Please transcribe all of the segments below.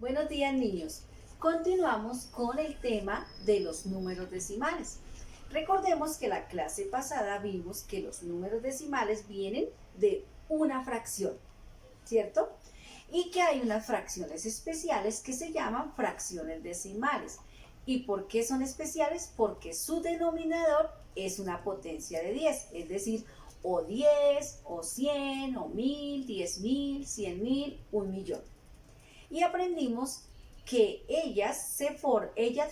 Buenos días, niños. Continuamos con el tema de los números decimales. Recordemos que la clase pasada vimos que los números decimales vienen de una fracción, ¿cierto? Y que hay unas fracciones especiales que se llaman fracciones decimales. ¿Y por qué son especiales? Porque su denominador es una potencia de 10, es decir, o 10, o 100, o 1000, 10.000, 100.000, 1.000.000. Y aprendimos que ellas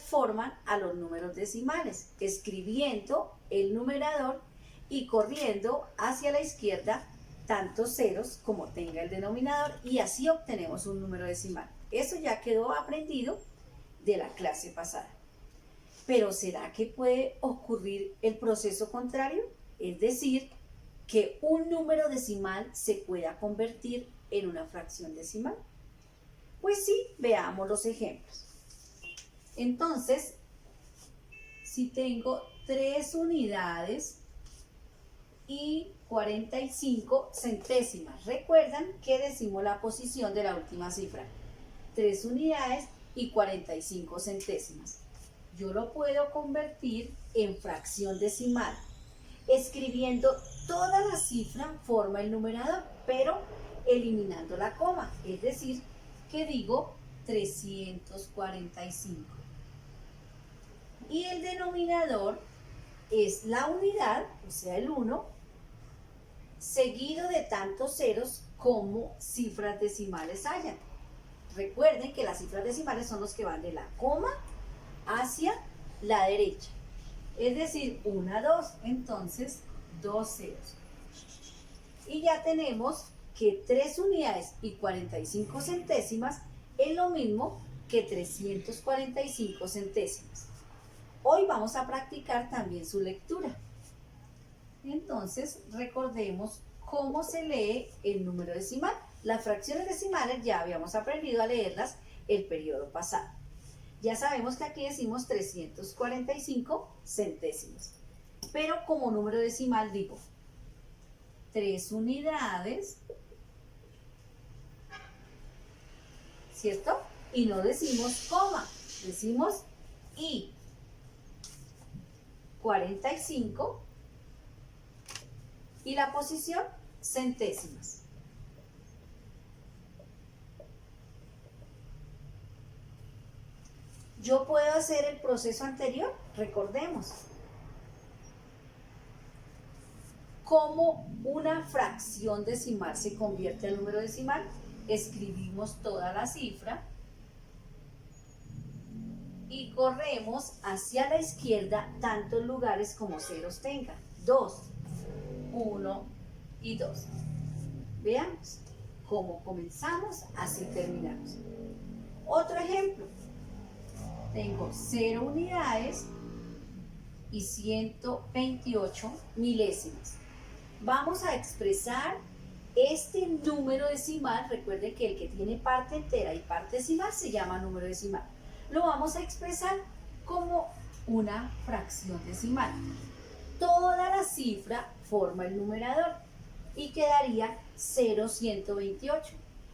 forman a los números decimales, escribiendo el numerador y corriendo hacia la izquierda tantos ceros como tenga el denominador, y así obtenemos un número decimal. Eso ya quedó aprendido de la clase pasada. Pero ¿será que puede ocurrir el proceso contrario? Es decir, que un número decimal se pueda convertir en una fracción decimal. Pues sí, veamos los ejemplos. Entonces, si tengo 3 unidades y 45 centésimas, recuerdan que decimos la posición de la última cifra. 3 unidades y 45 centésimas. Yo lo puedo convertir en fracción decimal, escribiendo toda la cifra forma el numerador, pero eliminando la coma, es decir, que digo 345. Y el denominador es la unidad, o sea el 1, seguido de tantos ceros como cifras decimales hayan. Recuerden que las cifras decimales son los que van de la coma hacia la derecha. Es decir, 1, 2, entonces 2 ceros. Y ya tenemos que 3 unidades y 45 centésimas es lo mismo que 345 centésimas. Hoy vamos a practicar también su lectura. Entonces, recordemos cómo se lee el número decimal. Las fracciones decimales ya habíamos aprendido a leerlas el periodo pasado. Ya sabemos que aquí decimos 345 centésimas. Pero como número decimal digo 3 unidades, ¿cierto? Y no decimos coma, decimos y 45 y la posición centésimas. Yo puedo hacer el proceso anterior, recordemos. ¿Cómo una fracción decimal se convierte en número decimal? Escribimos toda la cifra y corremos hacia la izquierda tantos lugares como ceros tenga. 2, 1 y 2. Veamos cómo comenzamos, así terminamos. Otro ejemplo. Tengo 0 unidades y 128 milésimas. Vamos a expresar este número decimal. Recuerden que el que tiene parte entera y parte decimal se llama número decimal. Lo vamos a expresar como una fracción decimal. Toda la cifra forma el numerador y quedaría 0,128.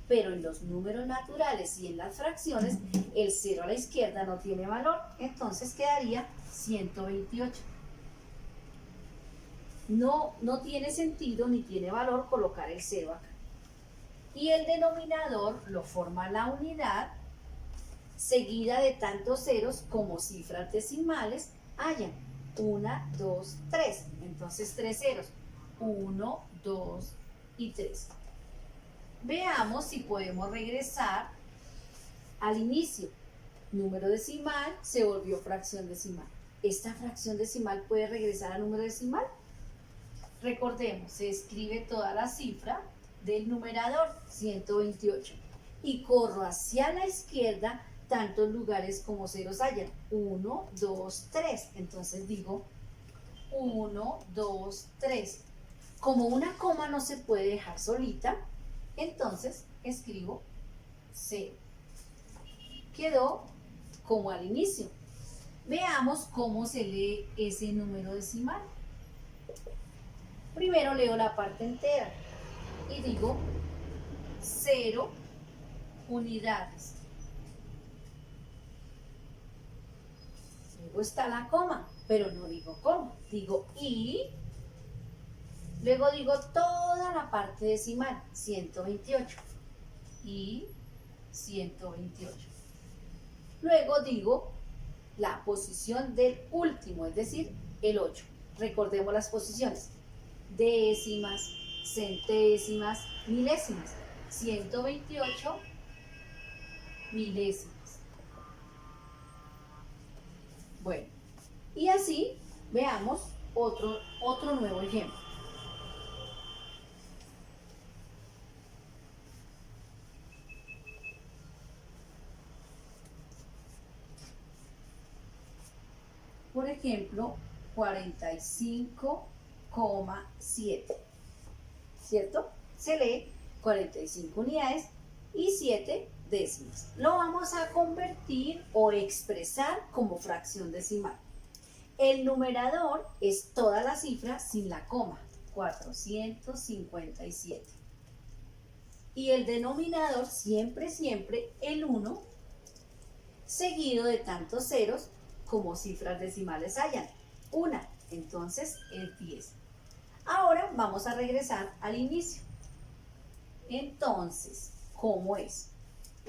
Pero en los números naturales y en las fracciones, el 0 a la izquierda no tiene valor, entonces quedaría 128. No tiene sentido ni tiene valor colocar el 0 acá. Y el denominador lo forma la unidad, seguida de tantos ceros como cifras decimales hayan. 1, 2, 3. Entonces 3 ceros. 1, 2 y 3. Veamos si podemos regresar al inicio. Número decimal se volvió fracción decimal. ¿Esta fracción decimal puede regresar a número decimal? Recordemos, se escribe toda la cifra del numerador, 128, y corro hacia la izquierda tantos lugares como ceros hayan. 1, 2, 3. Entonces digo 1, 2, 3. Como una coma no se puede dejar solita, entonces escribo 0. Quedó como al inicio. Veamos cómo se lee ese número decimal. Primero leo la parte entera y digo 0 unidades. Luego está la coma, pero no digo coma, digo y. Luego digo toda la parte decimal, 128. Y 128. Luego digo la posición del último, es decir, el 8. Recordemos las posiciones: décimas, centésimas, milésimas. 128 milésimas. Bueno, y así veamos otro nuevo ejemplo. Por ejemplo, 45,7. ¿Cierto? Se lee 45 unidades y 7 décimas. Lo vamos a convertir o expresar como fracción decimal. El numerador es toda la cifra sin la coma, 457. Y el denominador siempre el 1, seguido de tantos ceros como cifras decimales hayan. Una, entonces es 10. Ahora vamos a regresar al inicio. Entonces, ¿cómo es?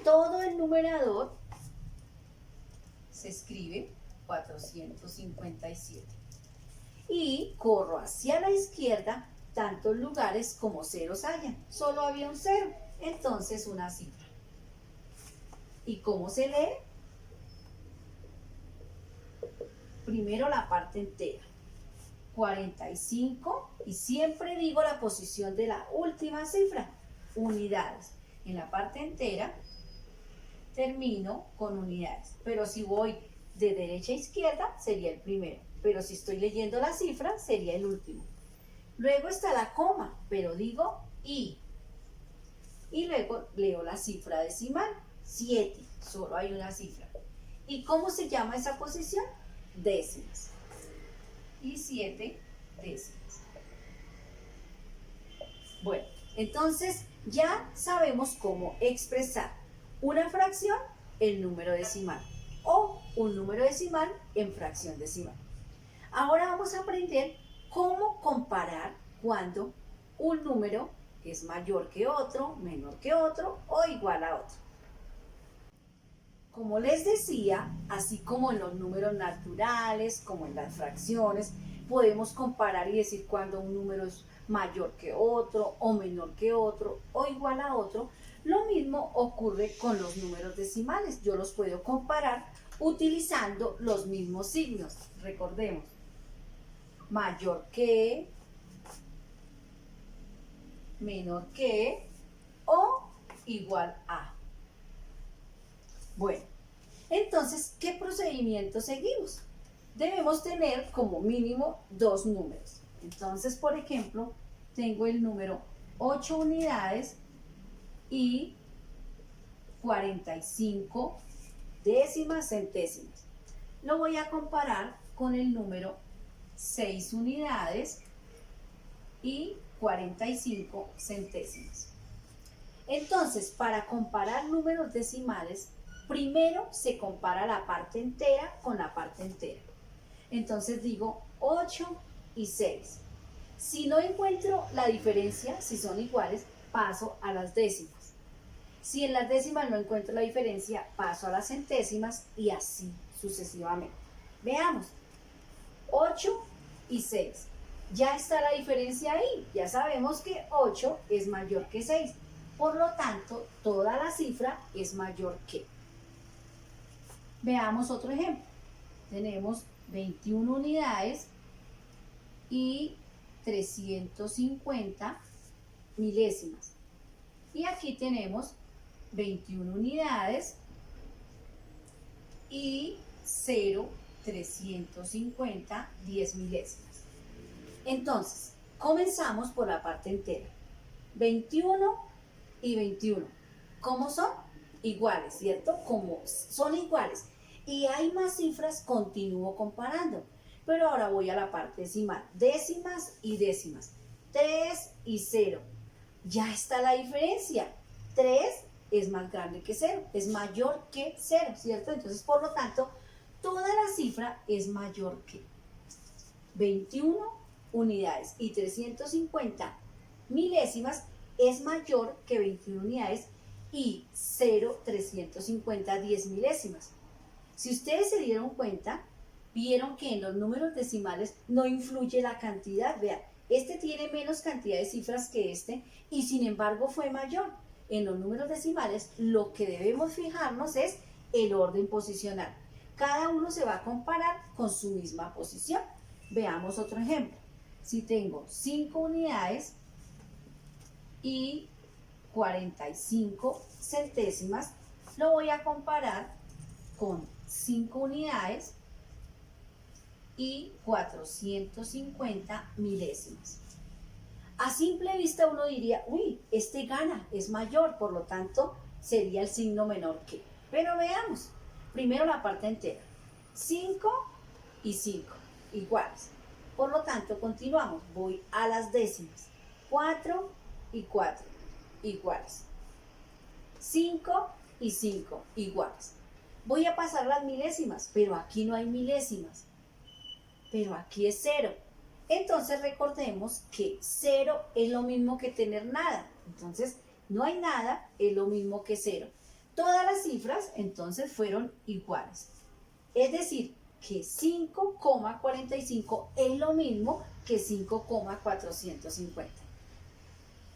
Todo el numerador se escribe 457. Y corro hacia la izquierda tantos lugares como ceros hayan. Solo había un cero, entonces una cifra. ¿Y cómo se lee? Primero la parte entera, 45, y siempre digo la posición de la última cifra, unidades. En la parte entera termino con unidades, pero si voy de derecha a izquierda sería el primero, pero si estoy leyendo la cifra sería el último. Luego está la coma, pero digo y luego leo la cifra decimal, 7, solo hay una cifra. ¿Y cómo se llama esa posición? Décimas. Y 7 décimas. Bueno, entonces ya sabemos cómo expresar una fracción en número decimal o un número decimal en fracción decimal. Ahora vamos a aprender cómo comparar cuando un número es mayor que otro, menor que otro o igual a otro. Como les decía, así como en los números naturales, como en las fracciones, podemos comparar y decir cuando un número es mayor que otro, o menor que otro, o igual a otro. Lo mismo ocurre con los números decimales. Yo los puedo comparar utilizando los mismos signos. Recordemos, mayor que, menor que o igual a. Bueno, entonces, ¿qué procedimiento seguimos? Debemos tener como mínimo dos números. Entonces, por ejemplo, tengo el número 8 unidades y 45 décimas centésimas. Lo voy a comparar con el número 6 unidades y 45 centésimas. Entonces, para comparar números decimales, primero se compara la parte entera con la parte entera. Entonces digo 8 y 6. Si no encuentro la diferencia, si son iguales, paso a las décimas. Si en las décimas no encuentro la diferencia, paso a las centésimas y así sucesivamente. Veamos, 8 y 6. Ya está la diferencia ahí. Ya sabemos que 8 es mayor que 6. Por lo tanto, toda la cifra es mayor que. Veamos otro ejemplo. Tenemos 21 unidades y 350 milésimas. Y aquí tenemos 21 unidades y 0,350 10 milésimas. Entonces, comenzamos por la parte entera. 21 y 21. ¿Cómo son? Iguales, ¿cierto? Como son iguales. Y hay más cifras, continúo comparando. Pero ahora voy a la parte decimal. Décimas y décimas. 3 y 0. Ya está la diferencia. 3 es más grande que 0. Es mayor que 0, ¿cierto? Entonces, por lo tanto, toda la cifra es mayor que 21 unidades y 350 milésimas es mayor que 21 unidades y 0,350 10 milésimas. Si ustedes se dieron cuenta, vieron que en los números decimales no influye la cantidad. Vean, este tiene menos cantidad de cifras que este y sin embargo fue mayor. En los números decimales lo que debemos fijarnos es el orden posicional. Cada uno se va a comparar con su misma posición. Veamos otro ejemplo. Si tengo 5 unidades y 45 centésimas, lo voy a comparar con 5 unidades y 450 milésimas. A simple vista uno diría, uy, este gana, es mayor, por lo tanto sería el signo menor que. Pero veamos, primero la parte entera, 5 y 5, iguales. Por lo tanto, continuamos, voy a las décimas, 4 y 4, iguales. 5 y 5, iguales. Voy a pasar las milésimas, pero aquí no hay milésimas, pero aquí es 0. Entonces recordemos que 0 es lo mismo que tener nada. Entonces, no hay nada, es lo mismo que 0. Todas las cifras, entonces, fueron iguales. Es decir, que 5,45 es lo mismo que 5,450.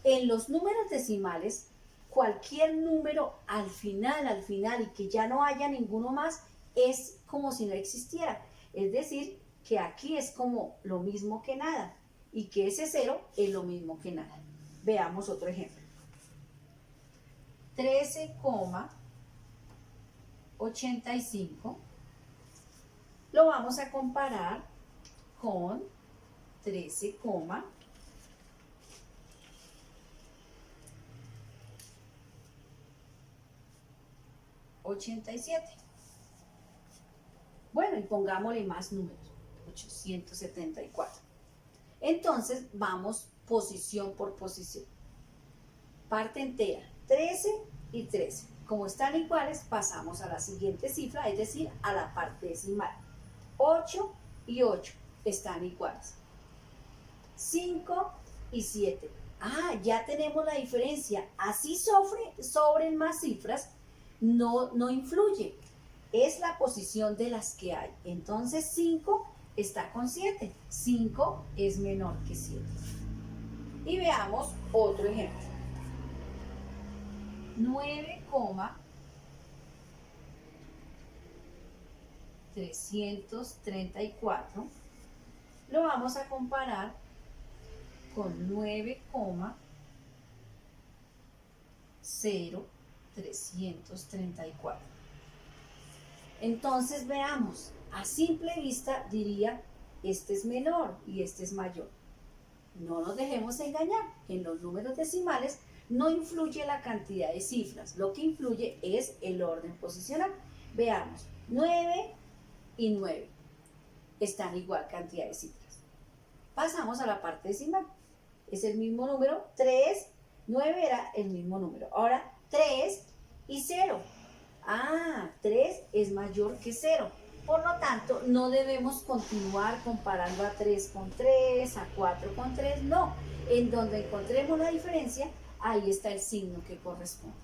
En los números decimales, cualquier número al final y que ya no haya ninguno más, es como si no existiera. Es decir, que aquí es como lo mismo que nada y que ese 0 es lo mismo que nada. Veamos otro ejemplo. 13,85 lo vamos a comparar con 13,87. Bueno, y pongámosle más números, 874. Entonces, vamos posición por posición. Parte entera, 13 y 13. Como están iguales, pasamos a la siguiente cifra, es decir, a la parte decimal. 8 y 8 están iguales. 5 y 7. Ah, ya tenemos la diferencia. Así sobren más cifras, no influye. Es la posición de las que hay. Entonces 5 está con 7. 5 es menor que 7. Y veamos otro ejemplo. 9,334 lo vamos a comparar con 9,0334. Entonces veamos, a simple vista diría, este es menor y este es mayor. No nos dejemos engañar, en los números decimales no influye la cantidad de cifras, lo que influye es el orden posicional. Veamos, 9 y 9 están igual cantidad de cifras. Pasamos a la parte decimal, es el mismo número, 3, 9 era el mismo número, ahora 3 y 0. Ah, 3 es mayor que 0. Por lo tanto, no debemos continuar comparando a 3 con 3, a 4 con 3, no. En donde encontremos la diferencia, ahí está el signo que corresponde.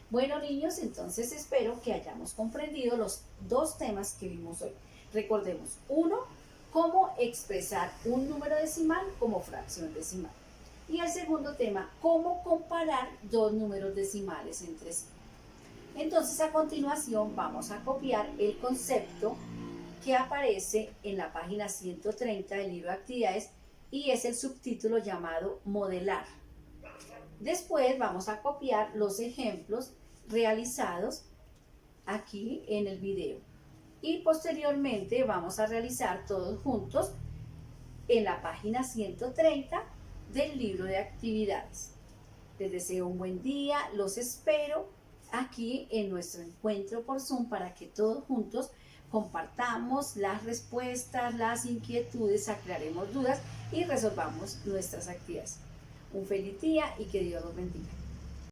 Bueno, niños, entonces espero que hayamos comprendido los dos temas que vimos hoy. Recordemos, uno, cómo expresar un número decimal como fracción decimal. Y el segundo tema, cómo comparar dos números decimales entre sí. Entonces, a continuación vamos a copiar el concepto que aparece en la página 130 del libro de actividades y es el subtítulo llamado modelar. Después vamos a copiar los ejemplos realizados aquí en el video y posteriormente vamos a realizar todos juntos en la página 130 del libro de actividades. Les deseo un buen día, los espero aquí en nuestro encuentro por Zoom para que todos juntos compartamos las respuestas, las inquietudes, aclaremos dudas y resolvamos nuestras actividades. Un feliz día y que Dios los bendiga.